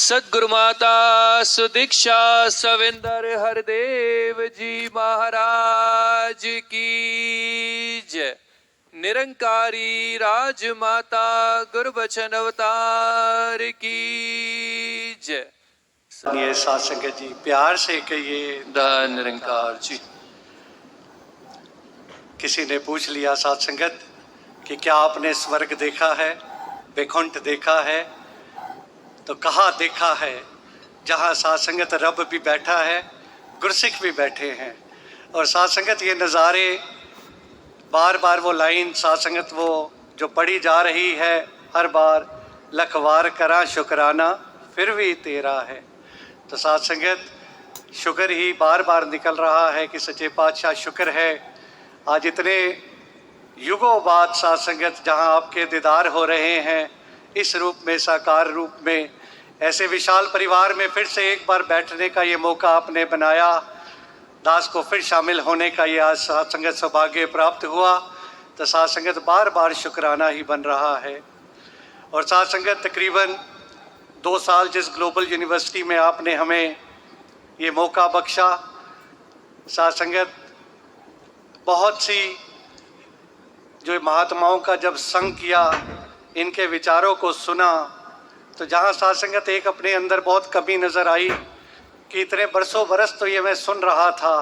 सदगुरु माता सुदीक्षा सविंदर हरदेव जी महाराज की जय। निरंकारी राजमाता गुरबचन अवतार की जय। ये साथ संगत जी प्यार से कहिए धन निरंकार जी। किसी ने पूछ लिया साथ संगत कि क्या आपने स्वर्ग देखा है, वैकुंठ देखा है? तो कहाँ देखा है? जहाँ साथ संगत रब भी बैठा है, गुरसिख भी बैठे हैं। और साथ संगत ये नज़ारे बार बार वो लाइन साथ संगत वो जो पढ़ी जा रही है हर बार, लखवार करा शुक्राना फिर भी तेरा है। तो साथ संगत शुक्र ही बार बार निकल रहा है कि सच्चे पातशाह शुक्र है आज इतने युगों बाद साथ संगत जहाँ आपके दीदार हो रहे हैं इस रूप में, साकार रूप में, ऐसे विशाल परिवार में फिर से एक बार बैठने का ये मौका आपने बनाया। दास को फिर शामिल होने का ये आज साथ संगत सौभाग्य प्राप्त हुआ। तो साथ संगत बार बार शुक्राना ही बन रहा है। और साथ संगत तकरीबन 2 साल जिस ग्लोबल यूनिवर्सिटी में आपने हमें ये मौका बख्शा, साथ संगत बहुत सी जो महात्माओं का जब संग किया, इनके विचारों को सुना, तो जहाँ साथ संगत एक अपने अंदर बहुत कमी नज़र आई कि इतने बरसों बरस तो ये मैं सुन रहा था,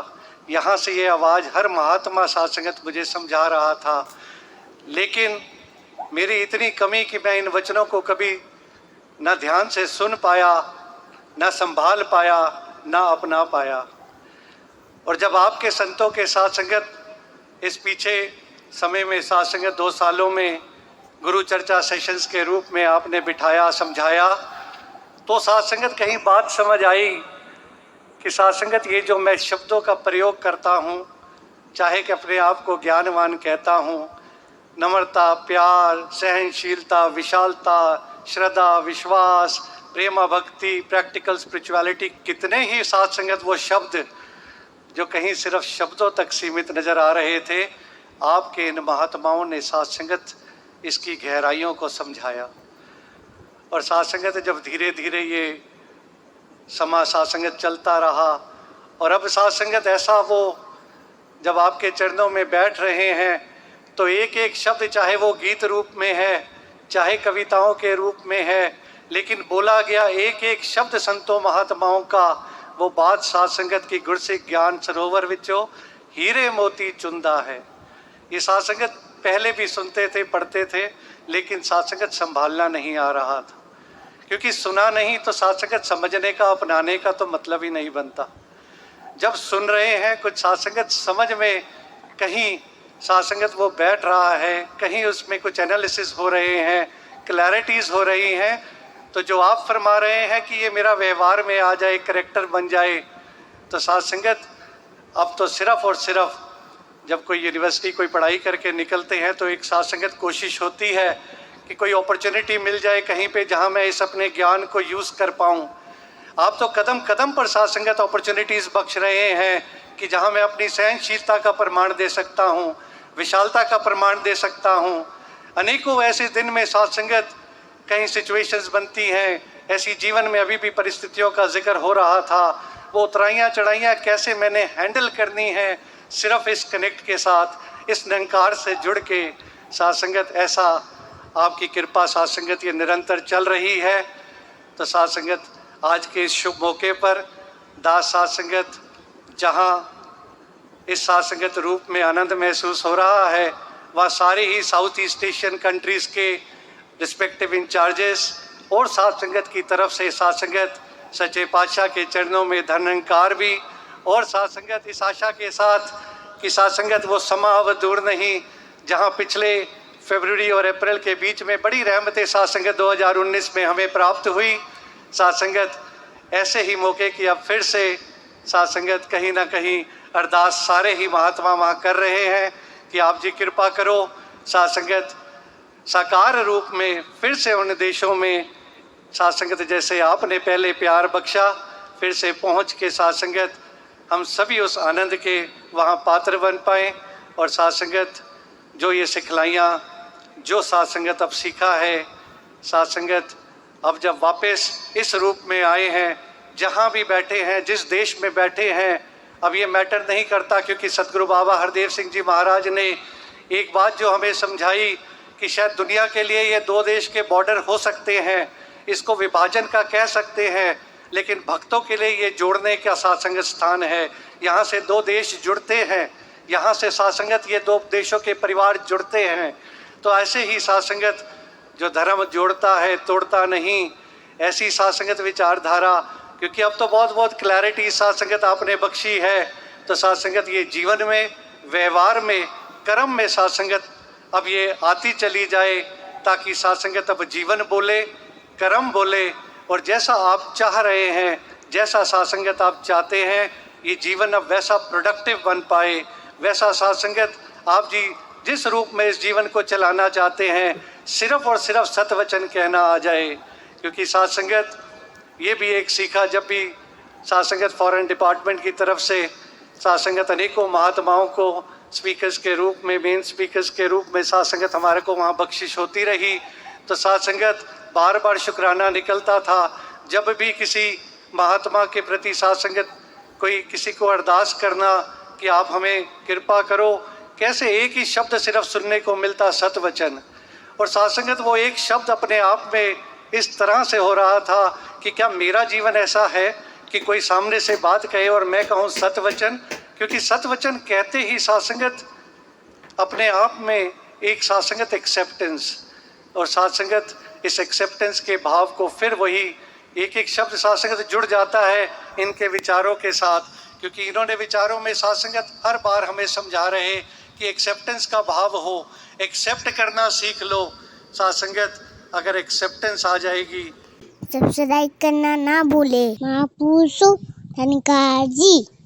यहाँ से ये आवाज़ हर महात्मा साथ संगत मुझे समझा रहा था, लेकिन मेरी इतनी कमी कि मैं इन वचनों को कभी ना ध्यान से सुन पाया, ना संभाल पाया, ना अपना पाया। और जब आपके संतों के साथ संगत इस पीछे समय में साथ संगत 2 सालों में गुरु चर्चा सेशंस के रूप में आपने बिठाया, समझाया, तो साथ संगत कहीं बात समझ आई कि साथ संगत ये जो मैं शब्दों का प्रयोग करता हूँ, चाहे कि अपने आप को ज्ञानवान कहता हूँ, नम्रता, प्यार, सहनशीलता, विशालता, श्रद्धा, विश्वास, प्रेमा भक्ति, प्रैक्टिकल स्पिरिचुअलिटी, कितने ही साथ संगत वो शब्द जो कहीं सिर्फ शब्दों तक सीमित नज़र आ रहे थे, आपके इन महात्माओं ने साथ संगत इसकी गहराइयों को समझाया। और साथ संगत जब धीरे धीरे ये समा साथ संगत चलता रहा, और अब साथ संगत ऐसा वो जब आपके चरणों में बैठ रहे हैं तो एक एक शब्द चाहे वो गीत रूप में है, चाहे कविताओं के रूप में है, लेकिन बोला गया एक एक शब्द संतों महात्माओं का वो बात साथ संगत की गुरसिख ज्ञान सरोवर विचों हीरे मोती चुंदा है। ये साथ संगत पहले भी सुनते थे, पढ़ते थे, लेकिन साथ संगत संभालना नहीं आ रहा था, क्योंकि सुना नहीं तो साथ संगत समझने का, अपनाने का तो मतलब ही नहीं बनता। जब सुन रहे हैं कुछ साथ संगत समझ में कहीं साथ संगत वो बैठ रहा है, कहीं उसमें कुछ एनालिसिस हो रहे हैं, क्लैरिटीज़ हो रही हैं, तो जो आप फरमा रहे हैं कि ये मेरा व्यवहार में आ जाए, करेक्टर बन जाए, तो साथ संगत अब तो सिर्फ और सिर्फ जब कोई यूनिवर्सिटी कोई पढ़ाई करके निकलते हैं तो एक साथ संगत कोशिश होती है कि कोई अपॉर्चुनिटी मिल जाए कहीं पे जहां मैं इस अपने ज्ञान को यूज़ कर पाऊं। आप तो कदम कदम पर साथ संगत अपॉर्चुनिटीज़ बख्श रहे हैं कि जहां मैं अपनी सहनशीलता का प्रमाण दे सकता हूं, विशालता का प्रमाण दे सकता हूं। अनेकों ऐसे दिन में साथ संगत कहीं सिचुएशंस बनती हैं, ऐसी जीवन में अभी भी परिस्थितियों का जिक्र हो रहा था, वो उतराइयाँ चढ़ाइयाँ कैसे मैंने हैंडल करनी है, सिर्फ इस कनेक्ट के साथ, इस निरंकार से जुड़ के साथ संगत ऐसा आपकी कृपा साथ संगत ये निरंतर चल रही है। तो साथ संगत आज के इस शुभ मौके पर दास साथ संगत जहाँ इस साथ संगत रूप में आनंद महसूस हो रहा है, वह सारे ही साउथ ईस्ट एशियन कंट्रीज़ के रिस्पेक्टिव इंचार्जेस और साथ संगत की तरफ से साथ संगत सच्चे पातशाह के चरणों में धन्यकार भी, और साथ संगत इस आशा के साथ कि साथ संगत वो समा अब दूर नहीं जहां पिछले फरवरी और अप्रैल के बीच में बड़ी रहमतें साथ संगत 2019 में हमें प्राप्त हुई। साथ संगत ऐसे ही मौके की अब फिर से साथ संगत कहीं ना कहीं अरदास सारे ही महात्मा वहाँ कर रहे हैं कि आप जी कृपा करो, साथ संगत साकार रूप में फिर से उन देशों में साथ संगत जैसे आपने पहले प्यार बख्शा, फिर से पहुँच के साथ संगत हम सभी उस आनंद के वहाँ पात्र बन पाएँ। और साथ संगत जो ये सिखलाइयाँ जो साथ संगत अब सीखा है, साथ संगत अब जब वापस इस रूप में आए हैं, जहाँ भी बैठे हैं, जिस देश में बैठे हैं, अब ये मैटर नहीं करता, क्योंकि सतगुरु बाबा हरदेव सिंह जी महाराज ने एक बात जो हमें समझाई कि शायद दुनिया के लिए ये दो देश के बॉर्डर हो सकते हैं, इसको विभाजन का कह सकते हैं, लेकिन भक्तों के लिए ये जोड़ने का सात्संगत स्थान है। यहाँ से दो देश जुड़ते हैं, यहाँ से सात्संगत ये दो देशों के परिवार जुड़ते हैं। तो ऐसे ही सात्संगत जो धर्म जोड़ता है, तोड़ता नहीं, ऐसी सात्संगत विचारधारा, क्योंकि अब तो बहुत बहुत क्लैरिटी सात्संगत आपने बख्शी है। तो सात्संगत ये जीवन में, व्यवहार में, कर्म में सात्संगत अब ये आती चली जाए, ताकि सात्संगत अब जीवन बोले, कर्म बोले, और जैसा आप चाह रहे हैं, जैसा सात्संगत आप चाहते हैं, ये जीवन अब वैसा प्रोडक्टिव बन पाए, वैसा सात्संगत आप जी जिस रूप में इस जीवन को चलाना चाहते हैं, सिर्फ और सिर्फ सतवचन कहना आ जाए। क्योंकि सात्संगत ये भी एक सीखा, जब भी सात्संगत फॉरेन डिपार्टमेंट की तरफ से सात्संगत अनेकों महात्माओं को स्पीकर्स के रूप में, मेन स्पीकर्स के रूप में सात्संगत हमारे को वहाँ बख्शिश होती रही। तो सात्संगत बार बार शुक्राना निकलता था, जब भी किसी महात्मा के प्रति सात्संगत कोई किसी को अरदास करना कि आप हमें कृपा करो, कैसे एक ही शब्द सिर्फ सुनने को मिलता, सतवचन। और सात्संगत वो एक शब्द अपने आप में इस तरह से हो रहा था कि क्या मेरा जीवन ऐसा है कि कोई सामने से बात कहे और मैं कहूँ सतवचन। क्योंकि सतवचन कहते ही सात्संगत अपने आप में एक सात्संगत एक्सेप्टेंस, और सात्संगत इस एक्सेप्टेंस के भाव को फिर वही एक एक शब्द सात्संगत जुड़ जाता है इनके विचारों के साथ। क्योंकि इन्होंने विचारों में सात्संगत हर बार हमें समझा रहे कि एक्सेप्टेंस का भाव हो, एक्सेप्ट करना सीख लो। सात्संगत अगर एक्सेप्टेंस आ जाएगी। सब्सक्राइब करना ना भूले। महापुरुषों धन्यवाद जी।